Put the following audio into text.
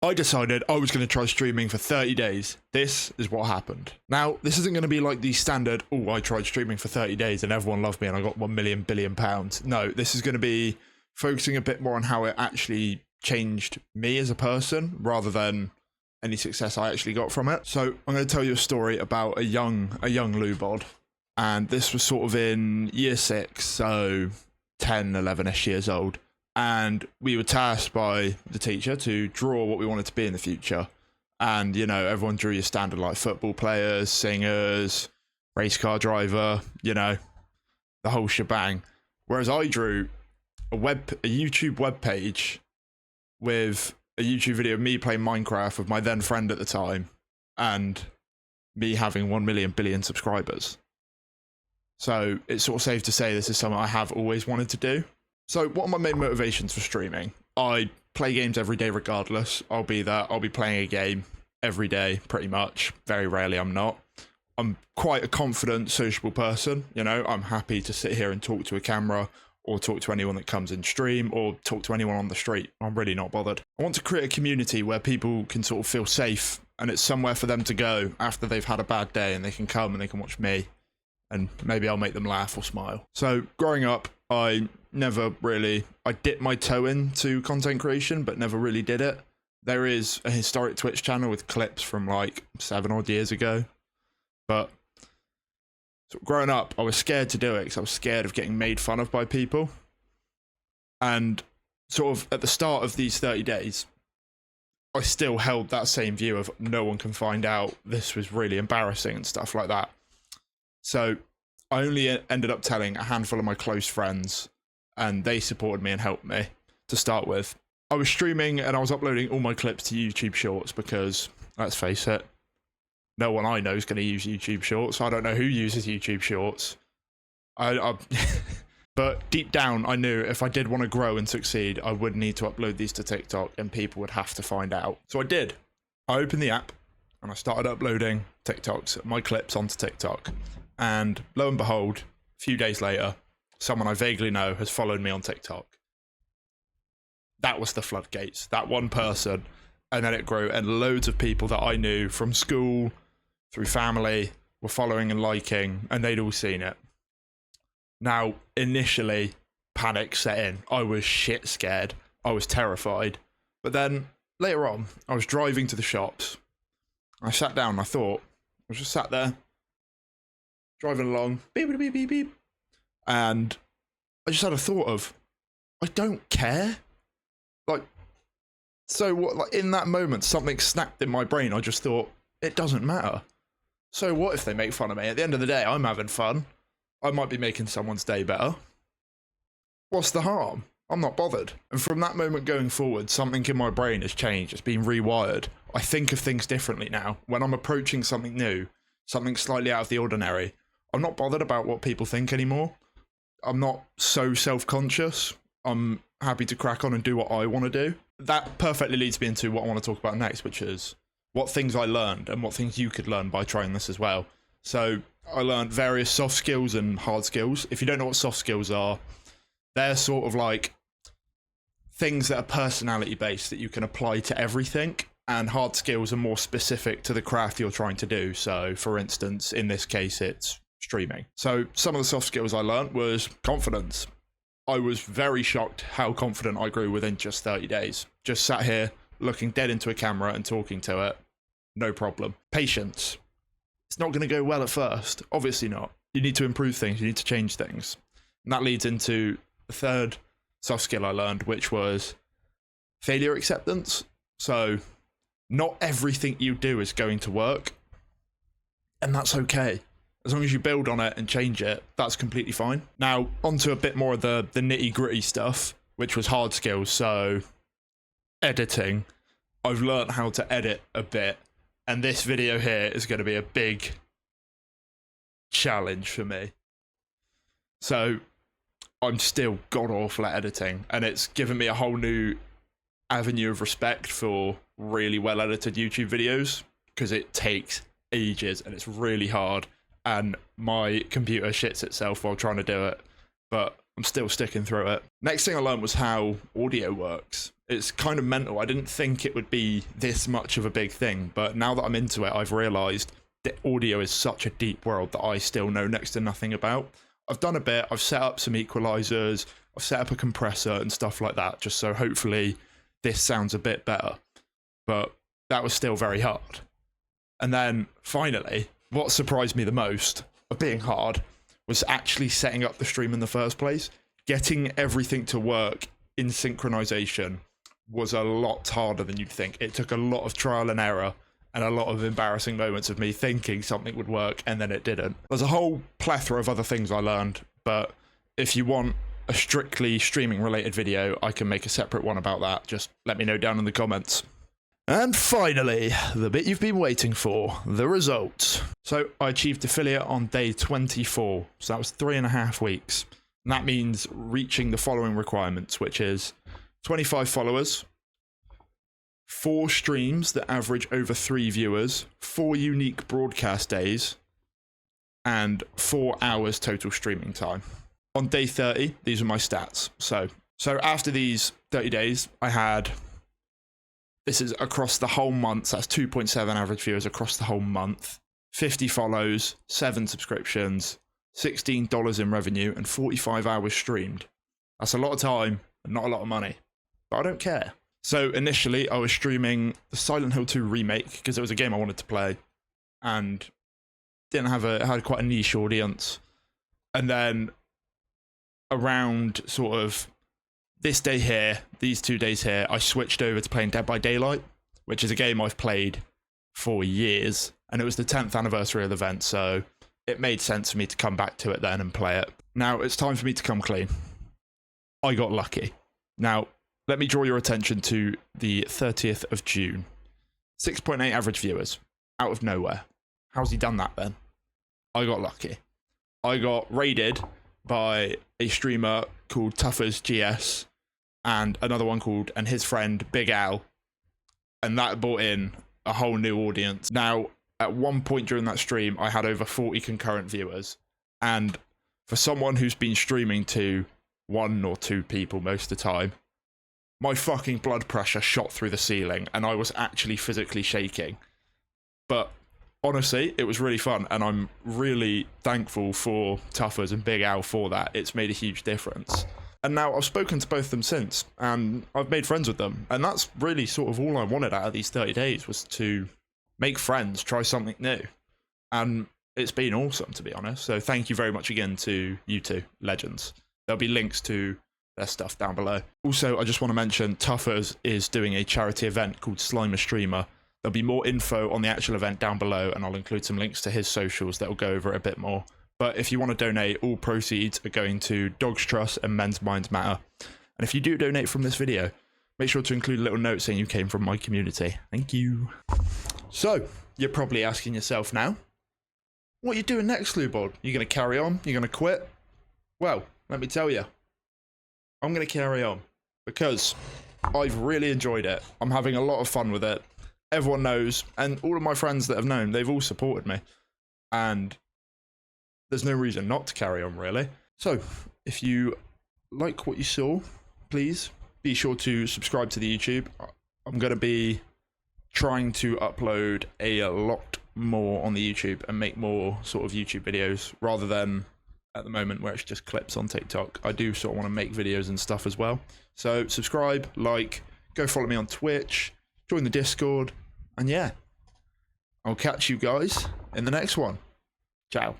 I decided I was going to try streaming for 30 days. This is what happened. Now, this isn't going to be like the standard, oh, I tried streaming for 30 days and everyone loved me and I got 1 million billion pounds. No, this is going to be focusing a bit more on how it actually changed me as a person rather than any success I actually got from it. So I'm going to tell you a story about a young Lou Bod. And this was sort of in year 6, so 10, 11-ish years old. And we were tasked by the teacher to draw what we wanted to be in the future. And, you know, everyone drew your standard like football players, singers, race car driver, you know, the whole shebang. Whereas I drew a YouTube webpage with a YouTube video of me playing Minecraft with my then friend at the time and me having 1 million billion subscribers. So it's sort of safe to say this is something I have always wanted to do. So what are my main motivations for streaming? I play games every day regardless. I'll be there. I'll be playing a game every day, pretty much. Very rarely I'm not. I'm quite a confident, sociable person. You know, I'm happy to sit here and talk to a camera or talk to anyone that comes in stream or talk to anyone on the street. I'm really not bothered. I want to create a community where people can sort of feel safe and it's somewhere for them to go after they've had a bad day and they can come and they can watch me and maybe I'll make them laugh or smile. So growing up, I dipped my toe into content creation, but never really did it. There is a historic Twitch channel with clips from like 7 odd years ago. But so growing up, I was scared to do it because I was scared of getting made fun of by people. And sort of at the start of these 30 days, I still held that same view of no one can find out, this was really embarrassing and stuff like that. So I only ended up telling a handful of my close friends and they supported me and helped me to start with. I was streaming and I was uploading all my clips to YouTube Shorts because, let's face it, no one I know is going to use YouTube Shorts. I don't know who uses YouTube Shorts. But deep down, I knew if I did want to grow and succeed, I would need to upload these to TikTok and people would have to find out. So I did. I opened the app and I started uploading TikToks, my clips onto TikTok. And lo and behold, a few days later, someone I vaguely know has followed me on TikTok. That was the floodgates, that one person. And then it grew, and loads of people that I knew from school, through family, were following and liking, and they'd all seen it. Now, initially, panic set in. I was shit scared. I was terrified. But then, later on, I was driving to the shops. I sat down and I thought, I was just sat there, driving along, beep, beep, beep, beep. And I just had a thought of, I don't care. Like, so what, like in that moment, something snapped in my brain. I just thought, it doesn't matter. So what if they make fun of me? At the end of the day, I'm having fun. I might be making someone's day better. What's the harm? I'm not bothered. And from that moment going forward, something in my brain has changed. It's been rewired. I think of things differently now. When I'm approaching something new, something slightly out of the ordinary, I'm not bothered about what people think anymore. I'm not so self-conscious. I'm happy to crack on and do what I want to do. That perfectly leads me into what I want to talk about next, which is what things I learned and what things you could learn by trying this as well. So I learned various soft skills and hard skills. If you don't know what soft skills are, they're sort of like things that are personality based that you can apply to everything, and hard skills are more specific to the craft you're trying to do. So for instance, in this case, it's streaming. So some of the soft skills I learned was confidence. I was very shocked how confident I grew within just 30 days. Just sat here looking dead into a camera and talking to it. No problem. Patience. It's not going to go well at first. Obviously not. You need to improve things. You need to change things. And that leads into the third soft skill I learned, which was failure acceptance. So not everything you do is going to work. And that's okay. As long as you build on it and change it, that's completely fine. Now, onto a bit more of the nitty-gritty stuff, which was hard skills. So editing. I've learned how to edit a bit. And this video here is going to be a big challenge for me. So I'm still god-awful at editing. And it's given me a whole new avenue of respect for really well-edited YouTube videos. Because it takes ages and it's really hard. And my computer shits itself while trying to do it. But I'm still sticking through it. Next thing I learned was how audio works. It's kind of mental. I didn't think it would be this much of a big thing, but now that I'm into it, I've realized that audio is such a deep world that I still know next to nothing about. I've done a bit. I've set up some equalizers. I've set up a compressor and stuff like that, just so hopefully this sounds a bit better. But that was still very hard. And then finally, what surprised me the most of being hard was actually setting up the stream in the first place. Getting everything to work in synchronization was a lot harder than you'd think. It took a lot of trial and error and a lot of embarrassing moments of me thinking something would work and then it didn't. There's a whole plethora of other things I learned, but if you want a strictly streaming related video, I can make a separate one about that. Just let me know down in the comments. And finally, the bit you've been waiting for, the results. So I achieved affiliate on day 24, so that was 3.5 weeks. And that means reaching the following requirements, which is 25 followers, 4 streams that average over 3 viewers, 4 unique broadcast days, and 4 hours total streaming time. On day 30, these are my stats. So after these 30 days, I had, this is across the whole month, so that's 2.7 average viewers across the whole month, 50 follows, 7 subscriptions, $16 in revenue, and 45 hours streamed. That's a lot of time and not a lot of money, but I don't care. So initially I was streaming the Silent Hill 2 remake because it was a game I wanted to play and had quite a niche audience. And then around sort of this day here, these 2 days here, I switched over to playing Dead by Daylight, which is a game I've played for years, and it was the 10th anniversary of the event, so it made sense for me to come back to it then and play it. Now it's time for me to come clean. I got lucky. Now, let me draw your attention to the 30th of June. 6.8 average viewers, out of nowhere. How's he done that then? I got lucky. I got raided by a streamer called Tuffers GS and another one called, and his friend Big Al. And that brought in a whole new audience. Now, at one point during that stream, I had over 40 concurrent viewers. And for someone who's been streaming to 1 or 2 people most of the time, my fucking blood pressure shot through the ceiling and I was actually physically shaking. But honestly, it was really fun and I'm really thankful for Tuffers and Big Al for that. It's made a huge difference. And now I've spoken to both of them since and I've made friends with them. And that's really sort of all I wanted out of these 30 days was to make friends, try something new. And it's been awesome, to be honest. So thank you very much again to you two legends. There'll be links to their stuff down below. Also, I just want to mention Tuffers is doing a charity event called Slimer Streamer. There'll be more info on the actual event down below, and I'll include some links to his socials that will go over it a bit more. But if you want to donate, all proceeds are going to Dogs Trust and Men's Minds Matter. And if you do donate from this video, make sure to include a little note saying you came from my community. Thank you. So, you're probably asking yourself now, what are you doing next, Slewbald? You going to carry on? You going to quit? Well, let me tell you. I'm going to carry on because I've really enjoyed it. I'm having a lot of fun with it. Everyone knows, and all of my friends that have known, they've all supported me. And there's no reason not to carry on, really. So, if you like what you saw, please be sure to subscribe to the YouTube. I'm going to be trying to upload a lot more on the YouTube and make more sort of YouTube videos rather than at the moment where it's just clips on TikTok. I do sort of want to make videos and stuff as well. So subscribe, like, go follow me on Twitch, join the Discord, and yeah, I'll catch you guys in the next one. Ciao.